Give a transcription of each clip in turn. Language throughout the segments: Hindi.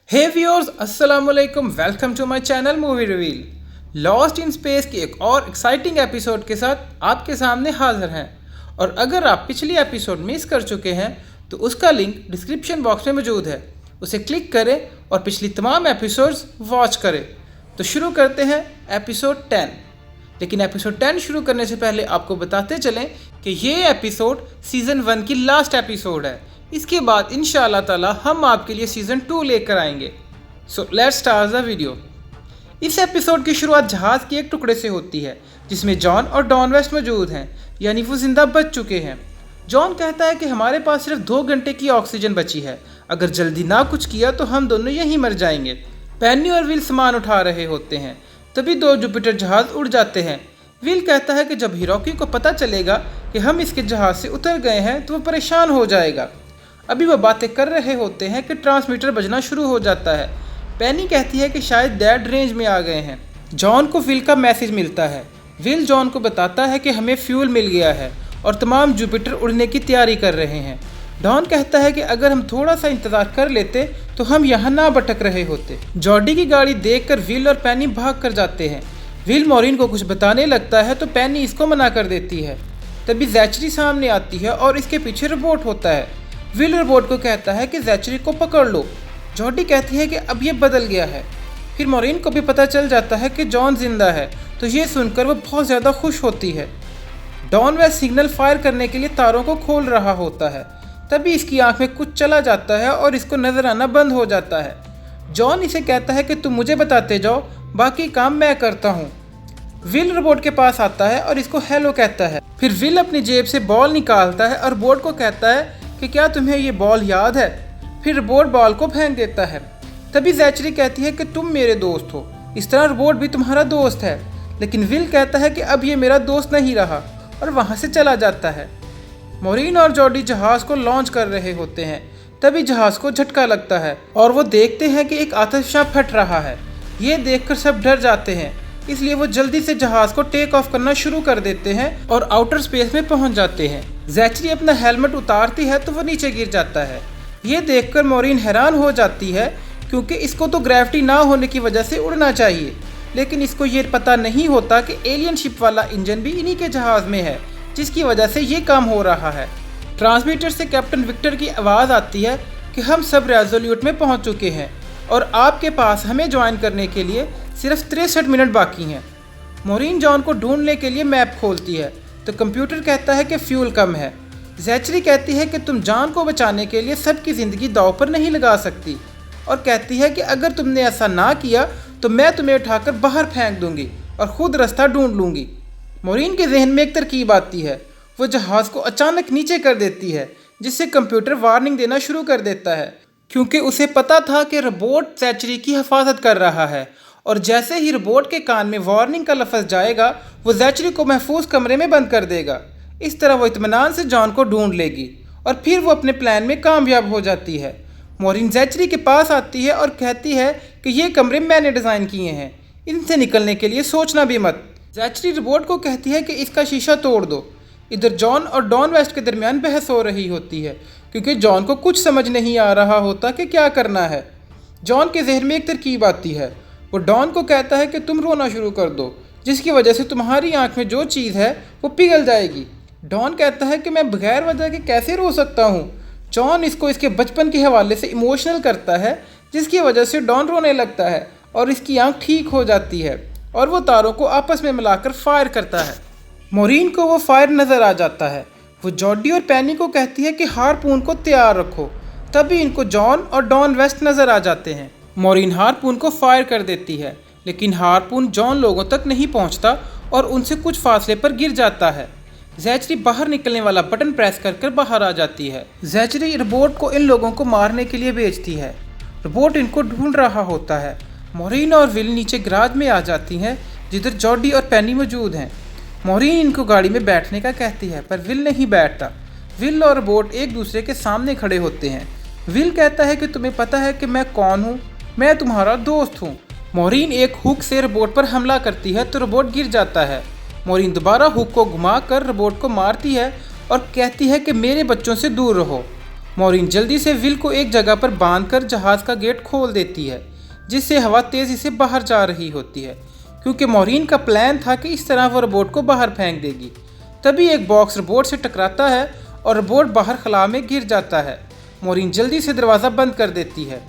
हे व्यूअर्स, अस्सलाम वालेकुम। Welcome to my channel movie reveal. Lost in Space के एक और एक्साइटिंग एपिसोड के साथ आपके सामने हाजिर हैं। और अगर आप पिछली एपिसोड मिस कर चुके हैं तो उसका लिंक डिस्क्रिप्शन बॉक्स में मौजूद है, उसे क्लिक करें और पिछली तमाम एपिसोड्स वॉच करें। तो शुरू करते हैं एपिसोड 10। लेकिन एपिसोड 10 शुरू करने से पहले आपको बताते चलें कि ये एपिसोड सीज़न 1 की लास्ट एपिसोड है। इसके बाद इंशाअल्लाह ताला हम आपके लिए सीज़न 2 लेकर आएंगे। So let's start the video. इस एपिसोड की शुरुआत जहाज़ के एक टुकड़े से होती है जिसमें जॉन और डॉन वेस्ट मौजूद हैं, यानी वो जिंदा बच चुके हैं। जॉन कहता है कि हमारे पास सिर्फ 2 घंटे की ऑक्सीजन बची है, अगर जल्दी ना कुछ किया तो हम दोनों यहीं मर जाएंगे। पेनी और विल सामान उठा रहे होते हैं, तभी 2 जुपिटर जहाज़ उड़ जाते हैं। विल कहता है कि जब हिरोकी को पता चलेगा कि हम इसके जहाज़ से उतर गए हैं तो वो परेशान हो जाएगा। अभी वो बातें कर रहे होते हैं कि ट्रांसमीटर बजना शुरू हो जाता है। पेनी कहती है कि शायद डैड रेंज में आ गए हैं। जॉन को विल का मैसेज मिलता है। विल जॉन को बताता है कि हमें फ्यूल मिल गया है और तमाम जुपिटर उड़ने की तैयारी कर रहे हैं। डॉन कहता है कि अगर हम थोड़ा सा इंतज़ार कर लेते तो हम यहाँ ना भटक रहे होते। जॉर्डी की गाड़ी देखकर विल और पेनी भाग कर जाते हैं। विल मॉरिन को कुछ बताने लगता है तो पेनी इसको मना कर देती है। तभी जैचरी सामने आती है और इसके पीछे रोबोट होता है। विल रोबोट को कहता है कि जैचरी को पकड़ लो। जॉर्डी कहती है कि अब ये बदल गया है। फिर मॉरिन को भी पता चल जाता है कि जॉन जिंदा है, तो ये सुनकर वो बहुत ज़्यादा खुश होती है। डॉन वह सिग्नल फायर करने के लिए तारों को खोल रहा होता है। तभी इसकी आंख में कुछ चला जाता है और इसको नजर आना बंद हो जाता है। जॉन इसे कहता है कि तुम मुझे बताते जाओ, बाकी काम मैं करता हूँ। विल रोबोट के पास आता है और इसको हेलो कहता है। फिर विल अपनी जेब से बॉल निकालता है और रोबोट को कहता है कि क्या तुम्हें ये बॉल याद है। फिर रोबोट बॉल को फेंक देता है। तभी जैचरी कहती है कि तुम मेरे दोस्त हो, इस तरह रोबोट भी तुम्हारा दोस्त है। लेकिन विल कहता है कि अब ये मेरा दोस्त नहीं रहा और वहाँ से चला जाता है। मॉरिन और जॉर्डी जहाज़ को लॉन्च कर रहे होते हैं। तभी जहाज़ को झटका लगता है और वो देखते हैं कि एक आतिशबाज़ फट रहा है। ये देखकर सब डर जाते हैं, इसलिए वो जल्दी से जहाज़ को टेक ऑफ करना शुरू कर देते हैं और आउटर स्पेस में पहुंच जाते हैं। जैचरी अपना हेलमेट उतारती है तो वो नीचे गिर जाता है। ये देखकर मॉरिन हैरान हो जाती है क्योंकि इसको तो ग्रेविटी ना होने की वजह से उड़ना चाहिए, लेकिन इसको ये पता नहीं होता कि एलियन शिप वाला इंजन भी इन्हीं के जहाज़ में है, जिसकी वजह से ये काम हो रहा है। ट्रांसमीटर से कैप्टन विक्टर की आवाज़ आती है कि हम सब रेजोल्यूट में पहुँच चुके हैं और आपके पास हमें ज्वाइन करने के लिए सिर्फ 63 मिनट बाकी हैं। मॉरिन जॉन को ढूंढने के लिए मैप खोलती है तो कंप्यूटर कहता है कि फ्यूल कम है। जैचरी कहती है कि तुम जान को बचाने के लिए सबकी ज़िंदगी दांव पर नहीं लगा सकती और कहती है कि अगर तुमने ऐसा ना किया तो मैं तुम्हें उठाकर बाहर फेंक दूंगी और ख़ुद रास्ता ढूंढ लूँगी। मॉरिन के जहन में एक तरकीब आती है। वो जहाज़ को अचानक नीचे कर देती है, जिससे कंप्यूटर वार्निंग देना शुरू कर देता है, क्योंकि उसे पता था कि रोबोट जैचरी की हिफाजत कर रहा है। और जैसे ही रोबोट के कान में वार्निंग का लफ्ज़ जाएगा वो जैचरी को महफूज कमरे में बंद कर देगा। इस तरह वो इत्मीनान से जॉन को ढूंढ लेगी और फिर वो अपने प्लान में कामयाब हो जाती है। मॉरिन जैचरी के पास आती है और कहती है कि ये कमरे मैंने डिज़ाइन किए हैं, इनसे निकलने के लिए सोचना भी मत। जैचरी रोबोट को कहती है कि इसका शीशा तोड़ दो। इधर जॉन और डॉन वेस्ट के दरमियान बहस हो रही होती है क्योंकि जॉन को कुछ समझ नहीं आ रहा होता कि क्या करना है। जॉन के जहन में एक तरकीब आती है। वो डॉन को कहता है कि तुम रोना शुरू कर दो, जिसकी वजह से तुम्हारी आंख में जो चीज़ है वो पिघल जाएगी। डॉन कहता है कि मैं बगैर वजह के कैसे रो सकता हूँ। जॉन इसको इसके बचपन के हवाले से इमोशनल करता है, जिसकी वजह से डॉन रोने लगता है और इसकी आंख ठीक हो जाती है और वो तारों को आपस में मिलाकर फायर करता है। मॉरिन को वो फायर नज़र आ जाता है। वो जॉर्डी और पेनी को कहती है कि हारपून को तैयार रखो। तभी इनको जॉन और डॉन वेस्ट नज़र आ जाते हैं। मॉरिन हारपून को फायर कर देती है, लेकिन हारपून जॉन लोगों तक नहीं पहुंचता और उनसे कुछ फासले पर गिर जाता है। जैचरी बाहर निकलने वाला बटन प्रेस कर बाहर आ जाती है। जैचरी रोबोट को इन लोगों को मारने के लिए भेजती है। रोबोट इनको ढूंढ रहा होता है। मॉरिन और विल नीचे गराज में आ जाती हैं, जिधर जॉर्डी और पेनी मौजूद हैं। मॉरिन इनको गाड़ी में बैठने का कहती है, पर विल नहीं बैठता। विल और रोबोट एक दूसरे के सामने खड़े होते हैं। विल कहता है कि तुम्हें पता है कि मैं कौन हूँ, मैं तुम्हारा दोस्त हूँ। मॉरिन एक हुक से रोबोट पर हमला करती है तो रोबोट गिर जाता है। मॉरिन दोबारा हुक को घुमाकर रोबोट को मारती है और कहती है कि मेरे बच्चों से दूर रहो। मॉरीन जल्दी से विल को एक जगह पर बांधकर जहाज़ का गेट खोल देती है, जिससे हवा तेज़ी से बाहर जा रही होती है, क्योंकि मॉरीन का प्लान था कि इस तरह वो रोबोट को बाहर फेंक देगी। तभी एक बॉक्स रोबोट से टकराता है और रोबोट बाहर खला में गिर जाता है। मॉरीन जल्दी से दरवाज़ा बंद कर देती है।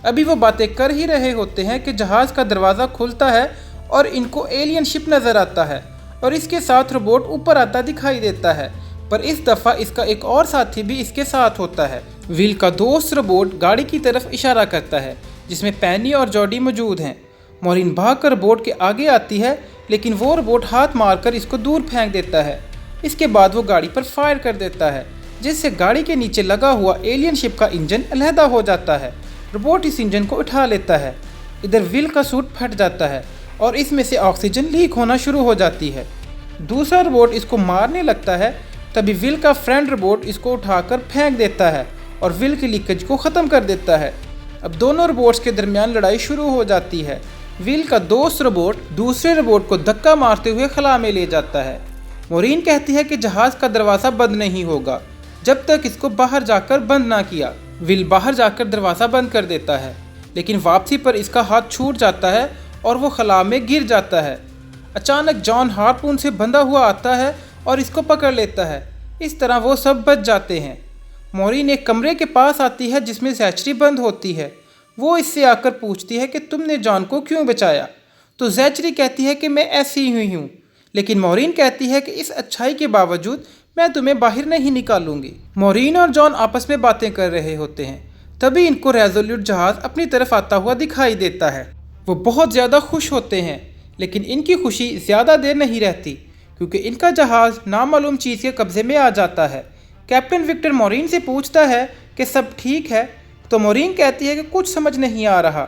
अभी वो बातें कर ही रहे होते हैं कि जहाज़ का दरवाज़ा खुलता है और इनको एलियन शिप नज़र आता है और इसके साथ रोबोट ऊपर आता दिखाई देता है, पर इस दफ़ा इसका एक और साथी भी इसके साथ होता है। विल का दोस्त रोबोट गाड़ी की तरफ इशारा करता है, जिसमें पैनी और जॉडी मौजूद हैं। मॉरीन भागकर रोबोट के आगे आती है, लेकिन वो रोबोट हाथ मारकर इसको दूर फेंक देता है। इसके बाद वो गाड़ी पर फायर कर देता है, जिससे गाड़ी के नीचे लगा हुआ एलियन शिप का इंजन अलहदा हो जाता है। रोबोट इस इंजन को उठा लेता है। इधर विल का सूट फट जाता है और इसमें से ऑक्सीजन लीक होना शुरू हो जाती है। दूसरा रोबोट इसको मारने लगता है। तभी विल का फ्रेंड रोबोट इसको उठाकर फेंक देता है और विल की लीकेज को ख़त्म कर देता है। अब दोनों रोबोट्स के दरमियान लड़ाई शुरू हो जाती है। विल का दोस्त रोबोट दूसरे रोबोट को धक्का मारते हुए खला में ले जाता है। मॉरीन कहती है कि जहाज़ का दरवाज़ा बंद नहीं होगा जब तक इसको बाहर जाकर बंद ना किया। विल बाहर जाकर दरवाज़ा बंद कर देता है, लेकिन वापसी पर इसका हाथ छूट जाता है और वो खला में गिर जाता है। अचानक जॉन हार्पून से बंधा हुआ आता है और इसको पकड़ लेता है। इस तरह वो सब बच जाते हैं। मॉरीन एक कमरे के पास आती है जिसमें जैचरी बंद होती है। वो इससे आकर पूछती है कि तुमने जॉन को क्यों बचाया? तो जैचरी कहती है कि मैं ऐसी ही हूँ, लेकिन मॉरीन कहती है कि इस अच्छाई के बावजूद मैं तुम्हें बाहर नहीं निकालूंगी। मॉरीन और जॉन आपस में बातें कर रहे होते हैं। तभी इनको रेजोल्यूट जहाज़ अपनी तरफ आता हुआ दिखाई देता है। वो बहुत ज़्यादा खुश होते हैं, लेकिन इनकी खुशी ज़्यादा देर नहीं रहती, क्योंकि इनका जहाज़ नामालूम चीज़ के कब्ज़े में आ जाता है। कैप्टन विक्टर मॉरीन से पूछता है कि सब ठीक है, तो मॉरीन कहती है कि कुछ समझ नहीं आ रहा।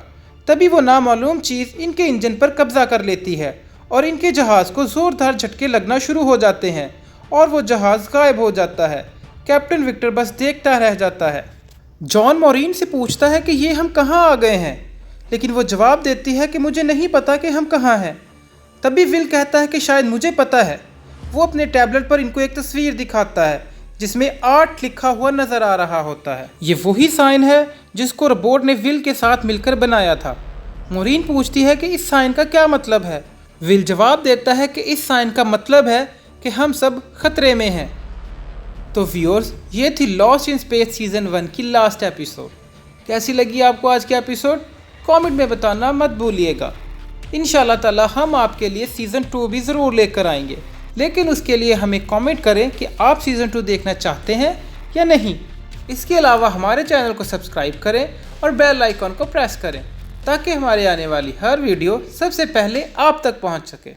तभी वो नामालूम चीज़ इनके इंजन पर कब्जा कर लेती है और इनके जहाज़ को ज़ोरदार झटके लगना शुरू हो जाते हैं और वो जहाज़ गायब हो जाता है। कैप्टन विक्टर बस देखता रह जाता है। जॉन मॉरीन से पूछता है कि ये हम कहाँ आ गए हैं, लेकिन वो जवाब देती है कि मुझे नहीं पता कि हम कहाँ हैं। तभी विल कहता है कि शायद मुझे पता है। वो अपने टैबलेट पर इनको एक तस्वीर दिखाता है जिसमें 8 लिखा हुआ नज़र आ रहा होता है। ये वही साइन है जिसको रोबोट ने विल के साथ मिलकर बनाया था। मॉरीन पूछती है कि इस साइन का क्या मतलब है। विल जवाब देता है कि इस साइन का मतलब है कि हम सब खतरे में हैं। तो व्यूअर्स, ये थी लॉस्ट इन स्पेस सीज़न 1 की लास्ट एपिसोड। कैसी लगी आपको आज की एपिसोड? कमेंट में बताना मत भूलिएगा। इंशाल्लाह ताला हम आपके लिए सीज़न 2 भी ज़रूर लेकर आएंगे, लेकिन उसके लिए हमें कमेंट करें कि आप सीज़न 2 देखना चाहते हैं या नहीं। इसके अलावा हमारे चैनल को सब्सक्राइब करें और बेल आइकॉन को प्रेस करें, ताकि हमारे आने वाली हर वीडियो सबसे पहले आप तक पहुंच सके।